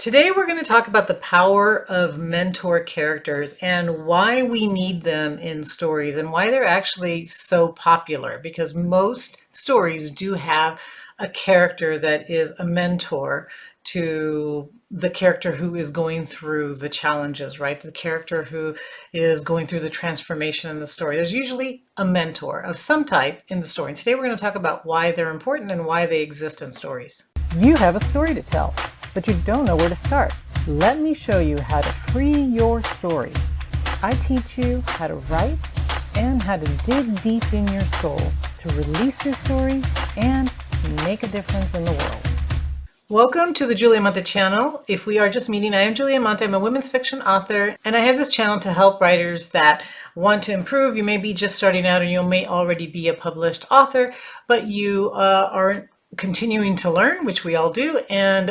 Today we're going to talk about the power of mentor characters and why we need them in stories and why they're actually so popular, because most stories do have a character that is a mentor to the character who is going through the challenges, right? The character who is going through the transformation in the story. There's usually a mentor of some type in the story. And today we're going to talk about why they're important and why they exist in stories. You have a story to tell, but you don't know where to start. Let me show you how to free your story. I teach you how to write and how to dig deep in your soul to release your story and make a difference in the world. Welcome to the Julia Amante channel. If we are just meeting, I am Julia Amante. I'm a women's fiction author, and I have this channel to help writers that want to improve. You may be just starting out and you may already be a published author, but you are continuing to learn, which we all do, and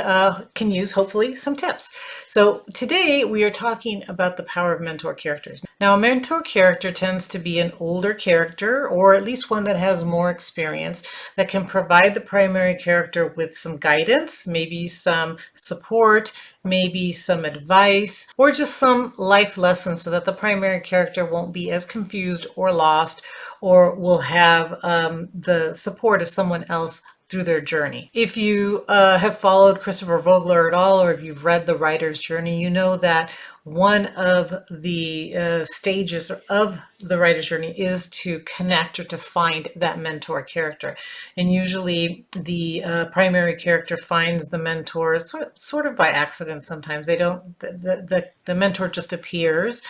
can use hopefully some tips. So today we are talking about the power of mentor characters. Now, a mentor character tends to be an older character, or at least one that has more experience, that can provide the primary character with some guidance, maybe some support, maybe some advice, or just some life lessons so that the primary character won't be as confused or lost, or will have the support of someone else through their journey. If you have followed Christopher Vogler at all, or if you've read The Writer's Journey, you know that one of the stages of the writer's journey is to connect or to find that mentor character. And usually the primary character finds the mentor sort of by accident sometimes. They don't, the mentor just appears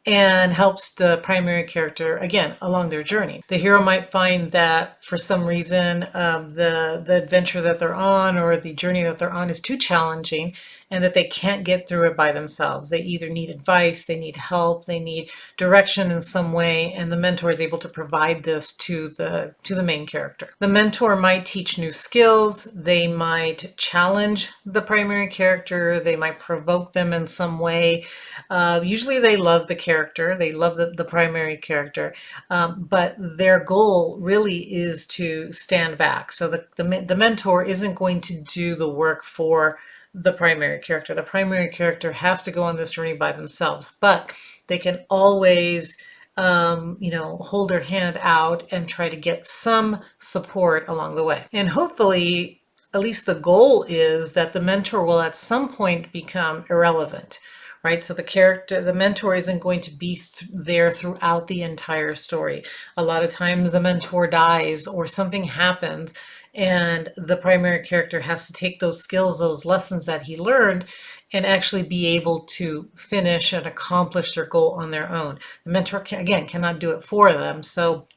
and helps the primary character, again, along their journey. The hero might find that for some reason the adventure that they're on or the journey that they're on is too challenging and that they can't get through it by themselves. They either need advice, they need help, they need direction in some way, and the mentor is able to provide this to the main character. The mentor might teach new skills, they might challenge the primary character, they might provoke them in some way. Usually they love the character, they love the primary character, but their goal really is to stand back. So the mentor isn't going to do the work for the primary character. The primary character has to go on this journey by themselves, but they can always hold their hand out and try to get some support along the way. And hopefully, at least the goal is that the mentor will at some point become irrelevant, right? So the mentor isn't going to be there throughout the entire story. A lot of times the mentor dies or something happens and the primary character has to take those skills, those lessons that he learned, and actually be able to finish and accomplish their goal on their own. The mentor, again, cannot do it for them. So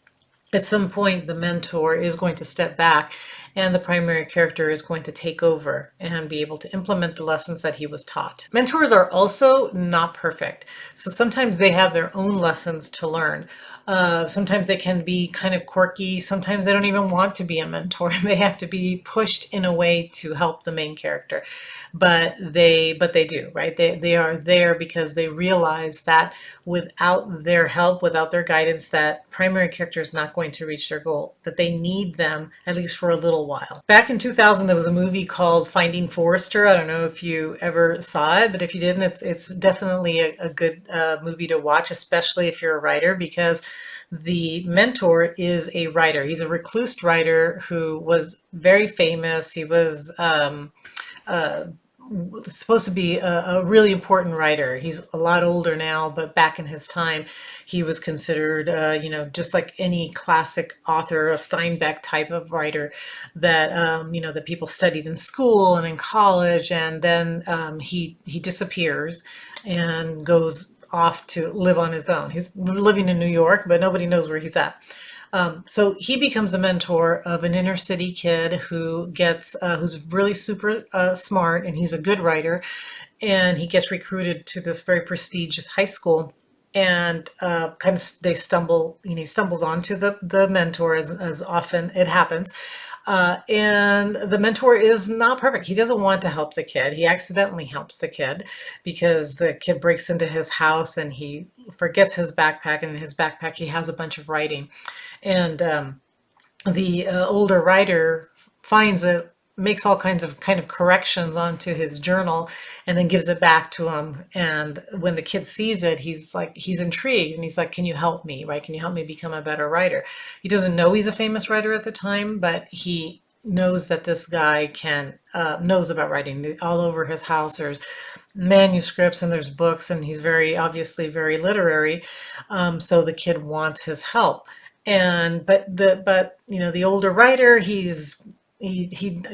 at some point, the mentor is going to step back and the primary character is going to take over and be able to implement the lessons that he was taught. Mentors are also not perfect. So sometimes they have their own lessons to learn. Sometimes they can be kind of quirky. Sometimes they don't even want to be a mentor. They have to be pushed in a way to help the main character. But they do, right? They are there because they realize that without their help, without their guidance, that primary character is not going to reach their goal, that they need them at least for a little while. Back in 2000, there was a movie called Finding Forrester. I don't know if you ever saw it, but if you didn't, it's definitely a good movie to watch, especially if you're a writer, because the mentor is a writer. He's a recluse writer who was very famous. He was supposed to be a really important writer. He's a lot older now, but back in his time, he was considered, just like any classic author, a Steinbeck type of writer that, that people studied in school and in college. And then he disappears and goes off to live on his own. He's living in New York, but nobody knows where he's at. So he becomes a mentor of an inner city kid who who's really super smart, and he's a good writer, and he gets recruited to this very prestigious high school, and he stumbles onto the mentor as often it happens. And the mentor is not perfect. He doesn't want to help the kid. He accidentally helps the kid because the kid breaks into his house and he forgets his backpack, and in his backpack he has a bunch of writing. And the older writer finds it makes all kinds of kind of corrections onto his journal and then gives it back to him. And when the kid sees it, he's intrigued and he's like, can you help me, right? Can you help me become a better writer? He doesn't know he's a famous writer at the time, but he knows that this guy knows about writing. All over his house there's manuscripts and there's books, and he's very obviously very literary. So the kid wants his help. And but the older writer, he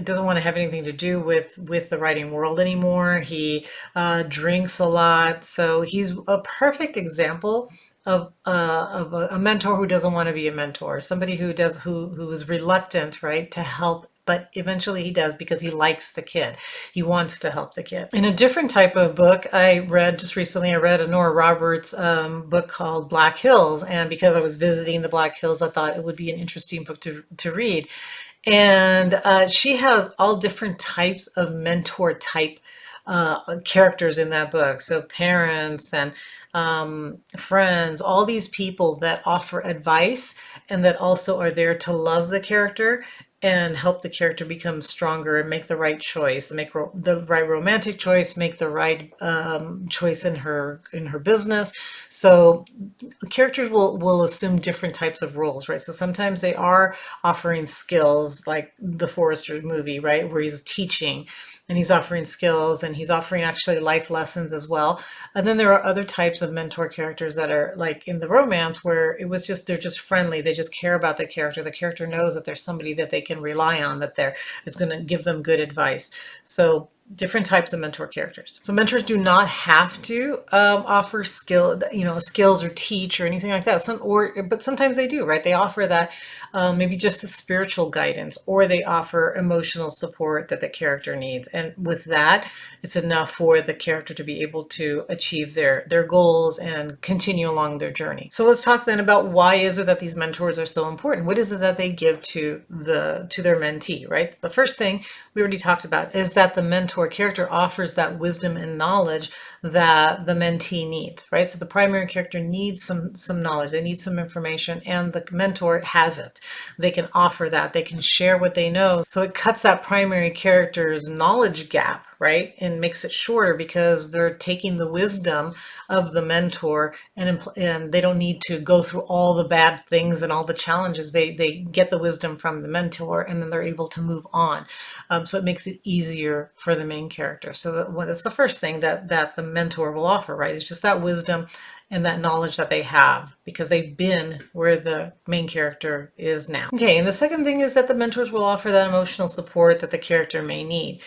doesn't want to have anything to do with the writing world anymore. He drinks a lot, so he's a perfect example of a mentor who doesn't want to be a mentor, somebody who is reluctant, right, to help, but eventually he does because he likes the kid. He wants to help the kid. In a different type of book, I read just recently, I read a Nora Roberts book called Black Hills, and because I was visiting the Black Hills, I thought it would be an interesting book to read. And she has all different types of mentor type characters in that book. So parents and friends, all these people that offer advice and that also are there to love the character and help the character become stronger and make the right choice, make the right romantic choice, make the right choice in her business. So characters will assume different types of roles, right? So sometimes they are offering skills, like the Forrester movie, right, where he's teaching and he's offering skills and he's offering actually life lessons as well. And then there are other types of mentor characters that are like in the romance where they're just friendly. They just care about the character. The character knows that there's somebody that they can rely on, that it's going to give them good advice. So different types of mentor characters. So mentors do not have to offer skills or teach or anything like that. But sometimes they do, right? They offer that maybe just a spiritual guidance, or they offer emotional support that the character needs. And with that, it's enough for the character to be able to achieve their goals and continue along their journey. So let's talk then about why is it that these mentors are so important? What is it that they give to their mentee, right? The first thing we already talked about is that the mentor character offers that wisdom and knowledge that the mentee needs, right? So the primary character needs some knowledge, they need some information, and the mentor has it. They can offer that, they can share what they know. So it cuts that primary character's knowledge gap, right? And makes it shorter because they're taking the wisdom of the mentor and they don't need to go through all the bad things and all the challenges. They get the wisdom from the mentor and then they're able to move on. So it makes it easier for the main character. So that's the first thing that the mentor will offer, right? It's just that wisdom and that knowledge that they have because they've been where the main character is now. Okay, and the second thing is that the mentors will offer that emotional support that the character may need.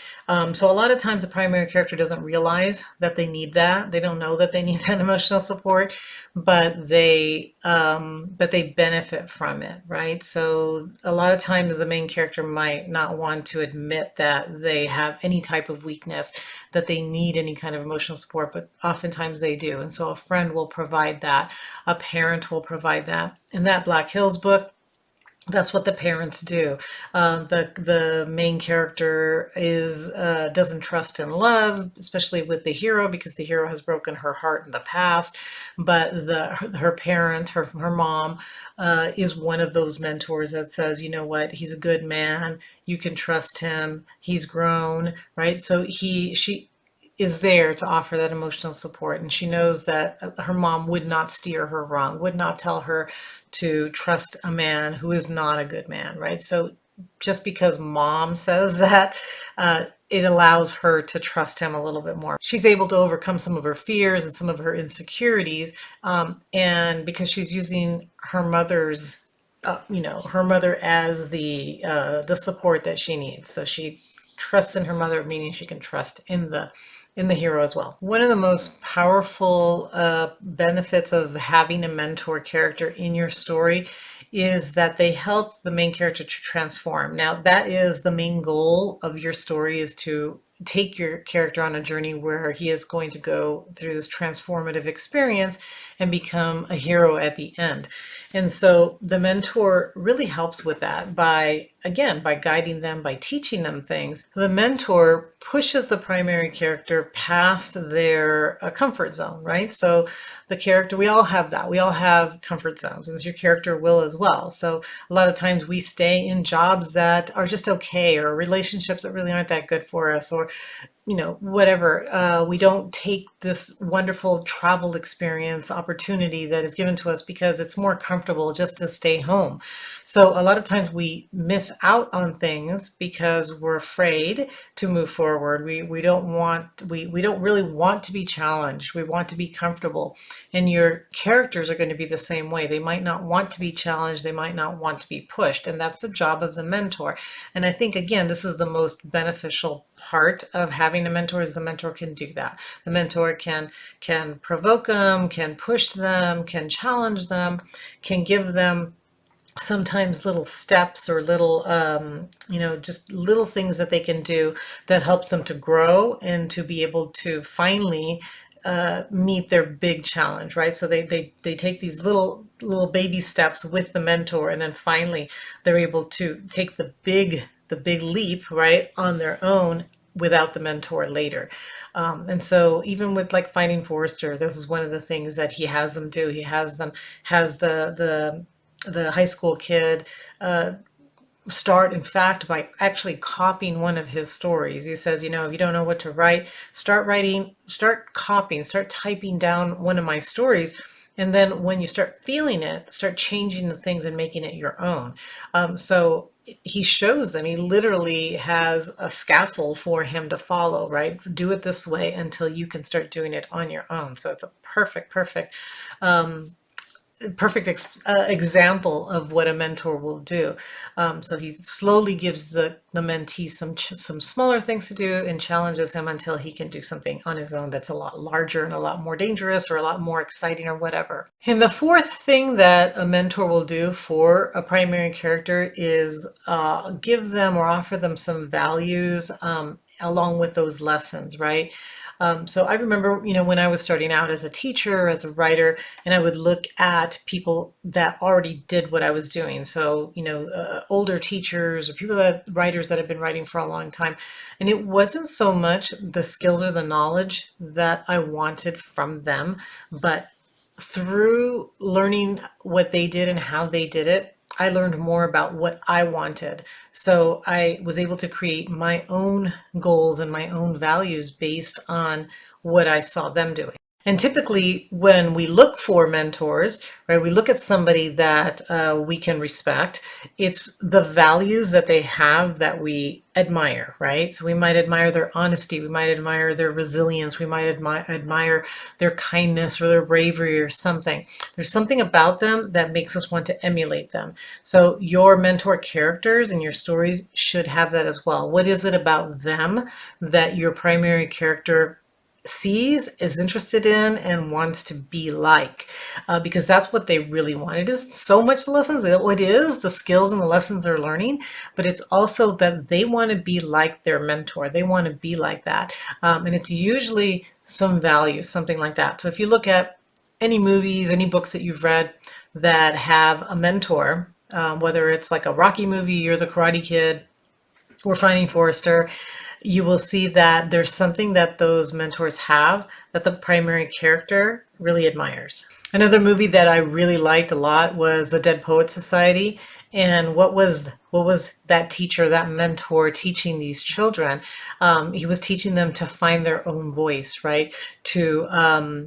So a lot of times the primary character doesn't realize that they need that. They don't know that they need that emotional support, but they benefit from it, right? So a lot of times the main character might not want to admit that they have any type of weakness, that they need any kind of emotional support, but oftentimes they do. And so a friend will provide that, a parent will provide that. In that Black Hills book, that's what the parents do. The main character doesn't trust in love, especially with the hero, because the hero has broken her heart in the past. But her parent, her mom, is one of those mentors that says, you know what, he's a good man. You can trust him. He's grown, right? So she is there to offer that emotional support. And she knows that her mom would not steer her wrong, would not tell her to trust a man who is not a good man, right? So just because mom says that, it allows her to trust him a little bit more. She's able to overcome some of her fears and some of her insecurities. And because she's using her mother's, her mother as the support that she needs. So she trusts in her mother, meaning she can trust in the hero as well. One of the most powerful benefits of having a mentor character in your story is that they help the main character to transform. Now, that is the main goal of your story, is to take your character on a journey where he is going to go through this transformative experience and become a hero at the end. And so the mentor really helps with that by guiding them, by teaching them things. The mentor pushes the primary character past their comfort zone, right? So the character, we all have that. We all have comfort zones, and your character will as well. So a lot of times we stay in jobs that are just okay, or relationships that really aren't that good for us, or whatever. We don't take this wonderful travel experience opportunity that is given to us because it's more comfortable just to stay home. So a lot of times we miss out on things because we're afraid to move forward. We don't really want to be challenged. We want to be comfortable. And your characters are going to be the same way. They might not want to be challenged. They might not want to be pushed. And that's the job of the mentor. And I think, again, this is the most beneficial part of having a mentor, is the mentor can do that. The mentor can provoke them, can push them, can challenge them, can give them sometimes little steps or little just little things that they can do that helps them to grow and to be able to finally meet their big challenge, right? So they take these little baby steps with the mentor, and then finally they're able to take the big leap, right, on their own without the mentor later. And so even with like Finding Forrester, this is one of the things that he has them do. He has the high school kid start, in fact, by actually copying one of his stories. He says, if you don't know what to write, start writing, start copying, start typing down one of my stories. And then when you start feeling it, start changing the things and making it your own. So he shows them, he literally has a scaffold for him to follow, right? Do it this way until you can start doing it on your own. So it's a perfect example of what a mentor will do. So he slowly gives the mentee some smaller things to do and challenges him until he can do something on his own that's a lot larger and a lot more dangerous or a lot more exciting or whatever. And the fourth thing that a mentor will do for a primary character is give them or offer them some values along with those lessons, right? So I remember, when I was starting out as a teacher, as a writer, and I would look at people that already did what I was doing. So, older teachers or writers that have been writing for a long time. And it wasn't so much the skills or the knowledge that I wanted from them, but through learning what they did and how they did it, I learned more about what I wanted. So I was able to create my own goals and my own values based on what I saw them doing. And typically, when we look for mentors, right, we look at somebody that we can respect. It's the values that they have that we admire, right? So we might admire their honesty, we might admire their resilience, we might admire their kindness or their bravery or something. There's something about them that makes us want to emulate them. So your mentor characters and your stories should have that as well. What is it about them that your primary character sees, is interested in, and wants to be like? Because that's what they really want. It isn't so much the lessons, it is the skills and the lessons they're learning, but it's also that they want to be like their mentor. They want to be like that. And it's usually some value, something like that. So if you look at any movies, any books that you've read that have a mentor, whether it's like a Rocky movie or The Karate Kid or Finding Forrester, you will see that there's something that those mentors have that the primary character really admires. Another movie that I really liked a lot was The Dead Poets Society. And what was that teacher, that mentor teaching these children? He was teaching them to find their own voice, right? To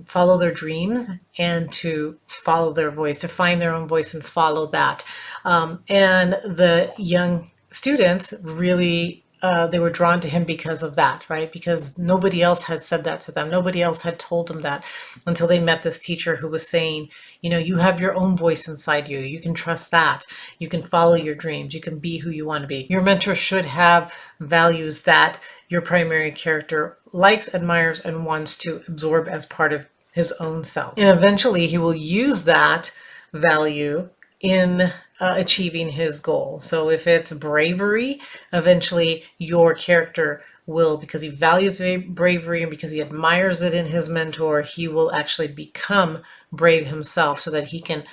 follow their dreams and to follow their voice, to find their own voice and follow that. And the young students really they were drawn to him because of that, right? Because nobody else had said that to them. Nobody else had told them that until they met this teacher who was saying, you have your own voice inside you. You can trust that. You can follow your dreams. You can be who you want to be. Your mentor should have values that your primary character likes, admires, and wants to absorb as part of his own self. And eventually he will use that value in achieving his goal. So if it's bravery, eventually your character will, because he values bravery and because he admires it in his mentor, he will actually become brave himself so that he can,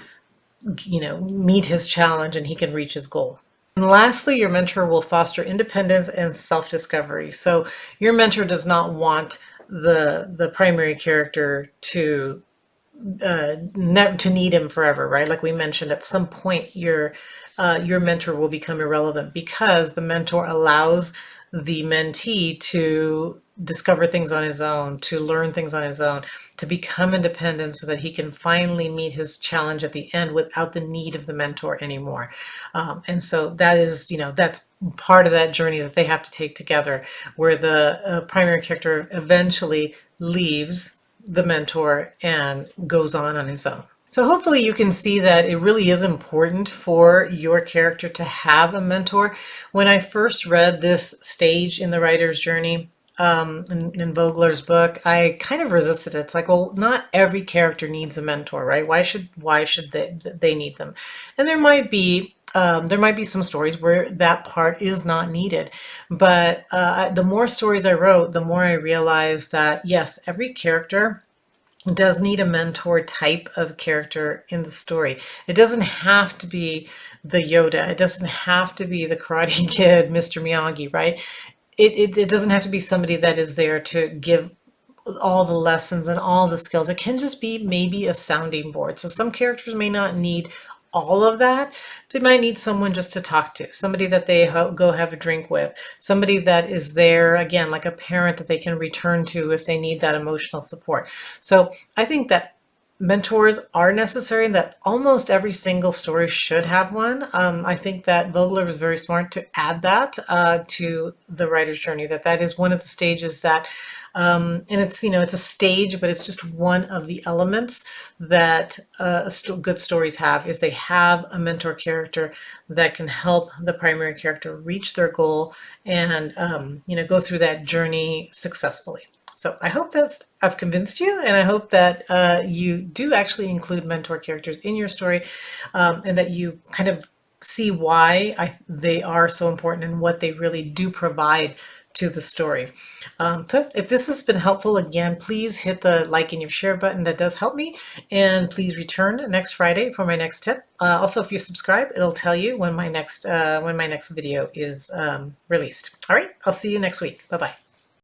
meet his challenge and he can reach his goal. And lastly, your mentor will foster independence and self-discovery. So your mentor does not want the primary character to to need him forever, right? Like we mentioned, at some point your mentor will become irrelevant because the mentor allows the mentee to discover things on his own, to learn things on his own, to become independent so that he can finally meet his challenge at the end without the need of the mentor anymore. And so that is, that's part of that journey that they have to take together, where the primary character eventually leaves the mentor and goes on his own. So hopefully you can see that it really is important for your character to have a mentor. When I first read this stage in the writer's journey, in Vogler's book, I kind of resisted it. It's like, well, not every character needs a mentor, right? Why should they need them? And there might be some stories where that part is not needed. But the more stories I wrote, the more I realized that yes, every character does need a mentor type of character in the story. It doesn't have to be the Yoda. It doesn't have to be the Karate Kid, Mr. Miyagi, right? It doesn't have to be somebody that is there to give all the lessons and all the skills. It can just be maybe a sounding board. So some characters may not need all of that. They might need someone just to talk to, somebody that they go have a drink with, somebody that is there, again, like a parent that they can return to if they need that emotional support. So I think that mentors are necessary and that almost every single story should have one. I think that Vogler was very smart to add that to the writer's journey, that is one of the stages that and it's, it's a stage, but it's just one of the elements that good stories have, is they have a mentor character that can help the primary character reach their goal and, go through that journey successfully. So I hope that I've convinced you, and I hope that you do actually include mentor characters in your story, and that you kind of see why they are so important and what they really do provide to the story. So if this has been helpful, again, please hit the like and your share button. That does help me. And please return next Friday for my next tip. Also, if you subscribe, it'll tell you when my next video is released. All right, I'll see you next week. Bye-bye.